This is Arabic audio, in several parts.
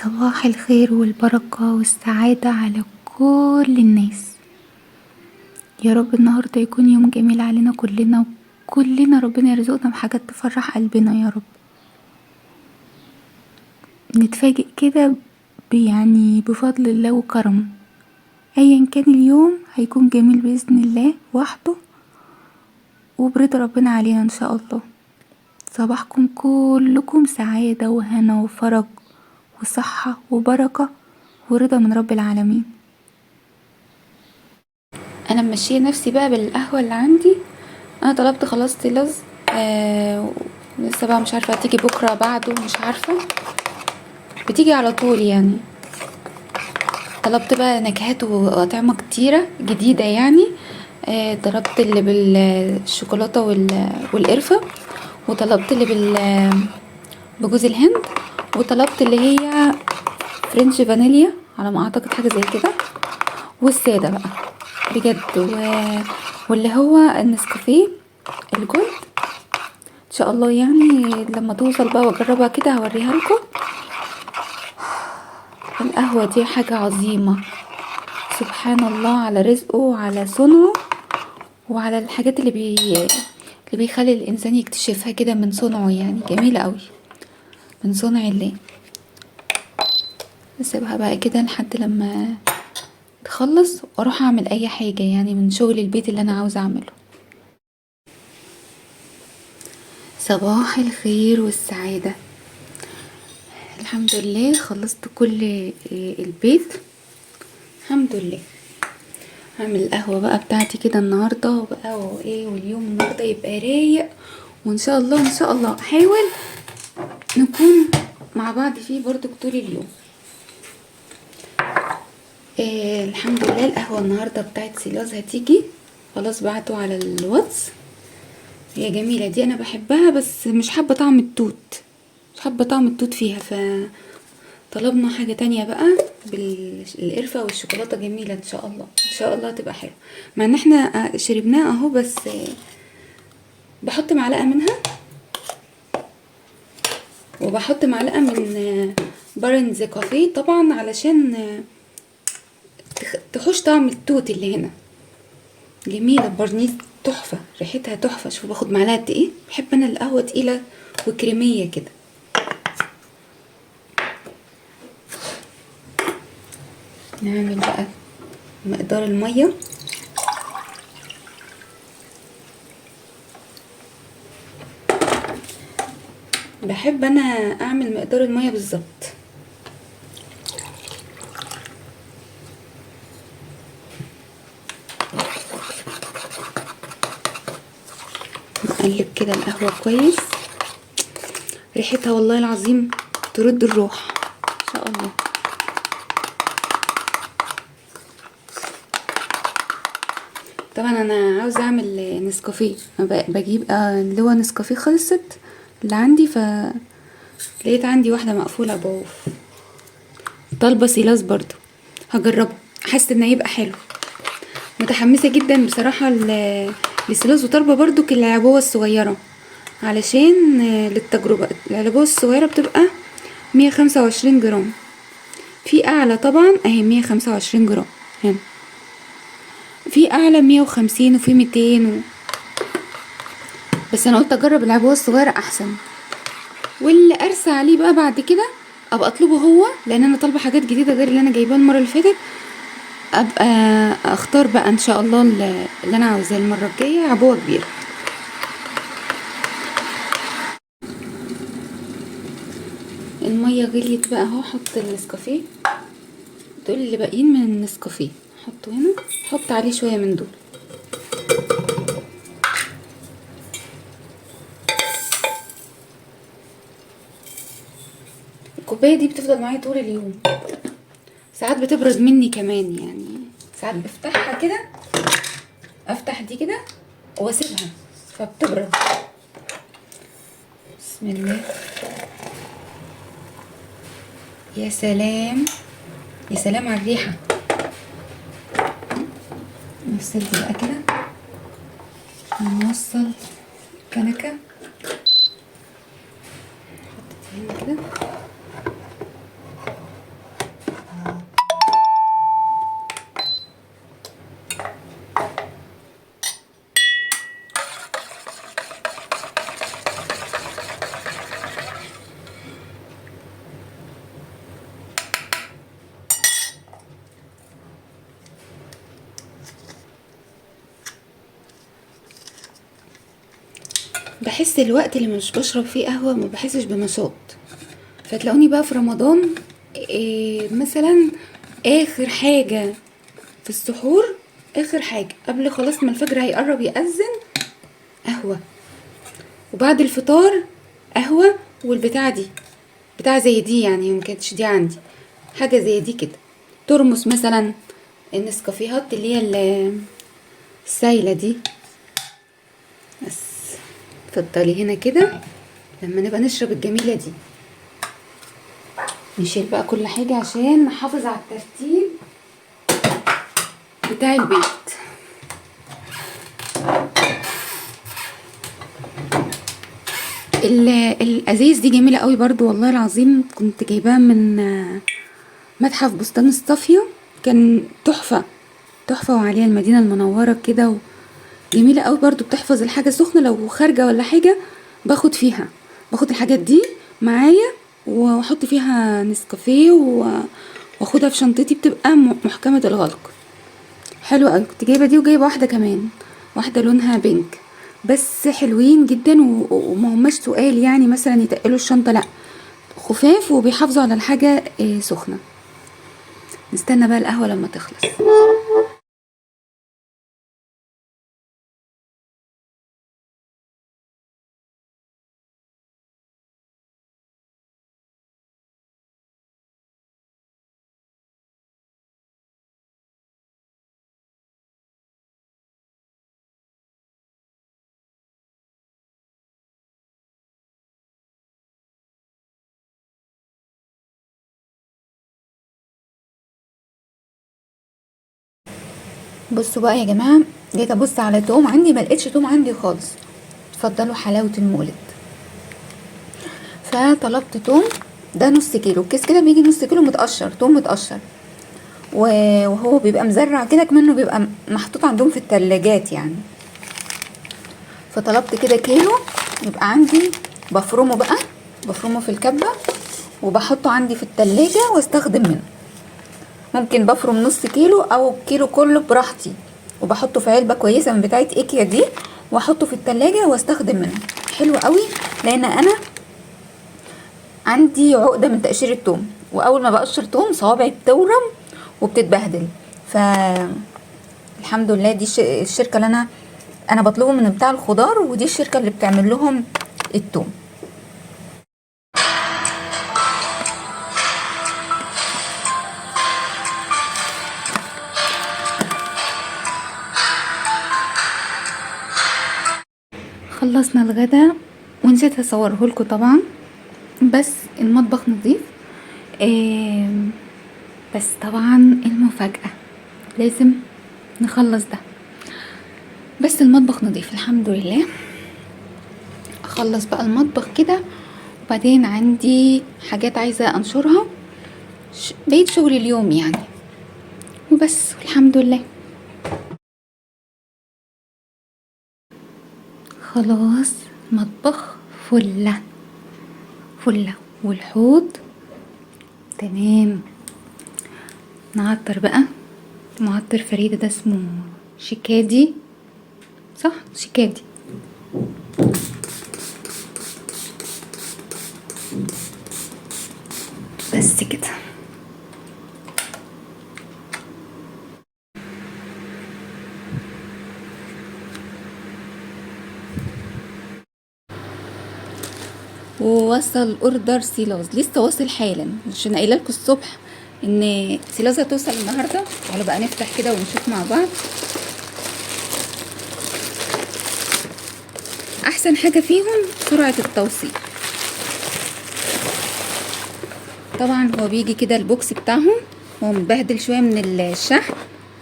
صباح الخير والبركة والسعادة على كل الناس. يا رب النهاردة يكون يوم جميل علينا كلنا، وكلنا ربنا يرزقنا بحاجات تفرح قلبنا يا رب. نتفاجئ كده بفضل الله وكرمه. ايا كان اليوم هيكون جميل بإذن الله وحده وبرضا ربنا علينا ان شاء الله. صباحكم كلكم سعادة وهنا وفرج وصحة وبركة ورضا من رب العالمين. انا ماشيه نفسي بقى بالقهوه اللي عندي. انا طلبت خلاص تيلز. لسه بقى مش عارفه هتيجي بكره بعده، مش عارفه، بتيجي على طول يعني. طلبت بقى نكهات واطعمه كتيره جديده يعني. طلبت اللي بالشوكولاته والقرفه، وطلبت اللي بجوز الهند، وطلبت اللي هي فرنش فانيليا على ما اعتقد، حاجه زي كده، والساده بقى بجد واللي هو النسكافيه الجولد. ان شاء الله يعني لما توصل بقى واجربها كده هوريها لكم. القهوة دي حاجة عظيمة، سبحان الله على رزقه وعلى صنعه وعلى الحاجات اللي بيخلي الانسان يكتشفها كده من صنعه، يعني جميلة قوي من صنع الله. اسيبها بقى كده لحد لما تخلص واروح اعمل اي حاجة يعني من شغل البيت اللي انا عاوزة اعمله. صباح الخير والسعادة. الحمد لله خلصت كل البيت الحمد لله. هعمل القهوة بقى بتاعتي كده النهاردة وبقى واليوم النهاردة يبقى رايق، وان شاء الله ان شاء الله احاول نكون مع بعض فيه برضو طول اليوم. الحمد لله القهوة النهاردة بتاعت سيلاز هتيجي خلاص، بعته على الواتس. هي جميلة دي، انا بحبها بس مش حابة طعم التوت، مش حابة طعم التوت فيها، طلبنا حاجة تانية بقى بالقرفة والشوكولاتة. جميلة ان شاء الله ان شاء الله تبقى حلوة، مع ان احنا شربناها اهو، بس بحط معلقة منها وبحط معلقة من بارنز كافيه طبعا علشان تخش طعم التوت اللي هنا. جميلة برنيس تحفة، ريحتها تحفة. شوفوا باخد معلقة ايه، بحب انا القهوة تقيلة وكريمية كده. نعمل بقى مقدار المية. بحب انا اعمل مقدار المية بالظبط. نقلب كده القهوة كويس، ريحتها والله العظيم ترد الروح ان شاء الله. طبعا انا عاوزه اعمل نسكافيه، بجيب اللي هو نسكافيه خلصت اللي عندي، لقيت عندي واحده مقفوله بعوف، طالبه سيلاس برضو هجربه، حاسه ان هيبقى حلو. متحمسه جدا بصراحه لسيلاس، وطالبه برضو العلبوه الصغيره علشان للتجربه. العلبوه الصغيره بتبقى 125 جرام، في اعلى طبعا اهي 125 جرام هنا، في اعلى 150 وفي 200 بس انا قلت اجرب العبوه الصغيره احسن. واللي ارسى عليه بقى بعد كده ابقى اطلبه هو، لان انا طالبه حاجات جديده غير اللي انا جايباه المره اللي فاتت. ابقى اختار بقى ان شاء الله اللي انا عاوزاه المره الجايه عبوه كبيره. الميه غليت بقى اهو، حط النسكافيه دول اللي باقيين من النسكافيه، حطه هنا، حط عليه شويه من دول. الكوبايه دي بتفضل معايا طول اليوم، ساعات بتبرد مني كمان يعني، ساعات بفتحها كده، افتح دي كده واسيبها فبتبرد. بسم الله، يا سلام يا سلام على الريحه. نفصل بقى كده ونوصل الكنكه، نحط هنا كده بحس الوقت اللي مش بشرب فيه قهوة ما بحسش بنشاط، فتلاقوني بقى في رمضان مثلا اخر حاجة في السحور، اخر حاجة قبل خلاص ما الفجر هيقرب يأذن قهوة، وبعد الفطار قهوة. والبتاعة دي بتاع زي دي يعني، ما كانتش دي عندي، حاجة زي دي كده، ترمس مثلا النسكافيهات اللي هي السايلة دي. بس اتفضلي هنا كده لما نبقى نشرب الجميلة دي. نشيل بقى كل حاجة عشان نحافظ على الترتيب بتاع البيت. الازايز دي جميله قوي برضو والله العظيم، كنت جايباها من متحف بستان الصافيه، كان تحفه تحفه، وعليها المدينه المنوره كده، جميله قوي برضو، بتحفظ الحاجه سخنه لو خارجه ولا حاجه، باخد الحاجات دي معايا واحط فيها نسكافيه واخدها في شنطتي، بتبقى محكمه الغلق، حلو قوي. كنت جايبه دي وجايبه واحده كمان، واحده لونها بينك، بس حلوين جدا وما هماش تقال يعني مثلا يتقلوا الشنطه، لا خفاف وبيحافظوا على الحاجه سخنه. نستنى بقى القهوه لما تخلص. بصوا بقى يا جماعه، جيت ابص على توم عندي، ما لقيتش توم عندي خالص. اتفضلوا حلاوه المولد. فطلبت توم، ده نص كيلو، الكيس كده بيجي نص كيلو متقشر، توم متقشر، وهو بيبقى مزرع كده، كمنه بيبقى محطوط عندهم في التلاجات يعني. فطلبت كده كيلو، يبقى عندي بفرمه بقى، بفرمه في الكبة وبحطه عندي في التلاجة واستخدم منه. ممكن بفرم نص كيلو او كيلو كله براحتي، وبحطه في علبة كويسة من بتاعة ايكيا دي، واحطه في التلاجة واستخدم منه. حلو قوي، لان انا عندي عقدة من تقشير التوم، واول ما بقشر توم صوابعي بتورم وبتتبهدل. الحمد لله دي الشركة اللي انا بطلبه من بتاع الخضار، ودي الشركة اللي بتعمل لهم التوم. خلصنا الغدا ونسيت اصوره لكم طبعا، بس المطبخ نظيف. بس طبعا المفاجأة لازم نخلص ده، بس المطبخ نظيف الحمد لله. اخلص بقى المطبخ كده، وبعدين عندي حاجات عايزة انشرها، بقيت شغل اليوم يعني، وبس الحمد لله. خلاص مطبخ فله فله، والحوض تمام. نعطر بقى، معطر فريدة ده اسمه شيكادي، صح شيكادي. بس كده. ووصل اوردر سيلاز، لسه واصل حالا، عشان قايله لكم الصبح ان سيلاز هتوصل النهارده. تعالوا بقى نفتح كده ونشوف مع بعض. احسن حاجه فيهم سرعه التوصيل. طبعا هو بيجي كده البوكس بتاعهم، هو متبهدل شويه من الشحن،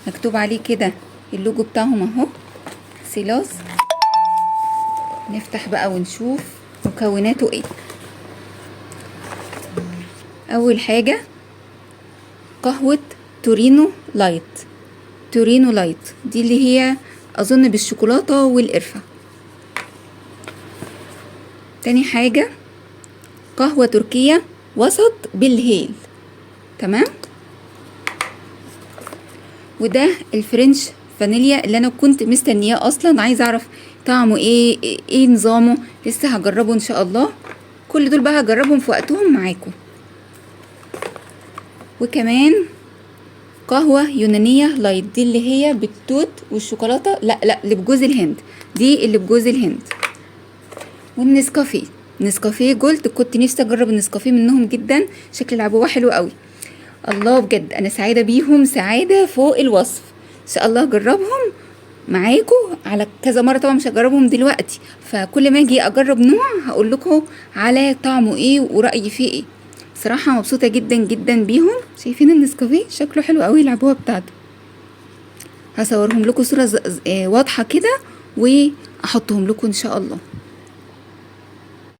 مكتوب عليه كده اللوجو بتاعهم اهو، سيلاز. نفتح بقى ونشوف مكوناته ايه. اول حاجه قهوه تورينو لايت، تورينو لايت دي اللي هي اظن بالشوكولاته والقرفه. تاني حاجه قهوه تركيه وسط بالهيل، تمام. وده الفرنش فانيليا اللي انا كنت مستنياه اصلا، عايزه اعرف طعمه ايه نظامه، لسه هجربه ان شاء الله. كل دول بقى هجربهم في وقتهم معاكم. وكمان قهوة يونانية لايت، دي اللي هي بالتوت والشوكولاتة، لا اللي بجوز الهند، دي اللي بجوز الهند. والنسكافيه، نسكافيه جولد، كنت نفسي اجرب النسكافيه منهم جدا، شكل العبوة حلو قوي. الله بجد انا سعيدة بيهم سعادة فوق الوصف. ان شاء الله اجربهم معاكم على كذا مرة، طبعا مش هجربهم دلوقتي، فكل ما اجي اجرب نوع هقول لكم على طعمه ايه ورأيي فيه ايه. صراحة مبسوطة جدا جدا بيهم. شايفين النسكافيه شكله حلو قوي، العبوة بتاعته هصورهم لكم صورة واضحة كده واحطهم لكم ان شاء الله.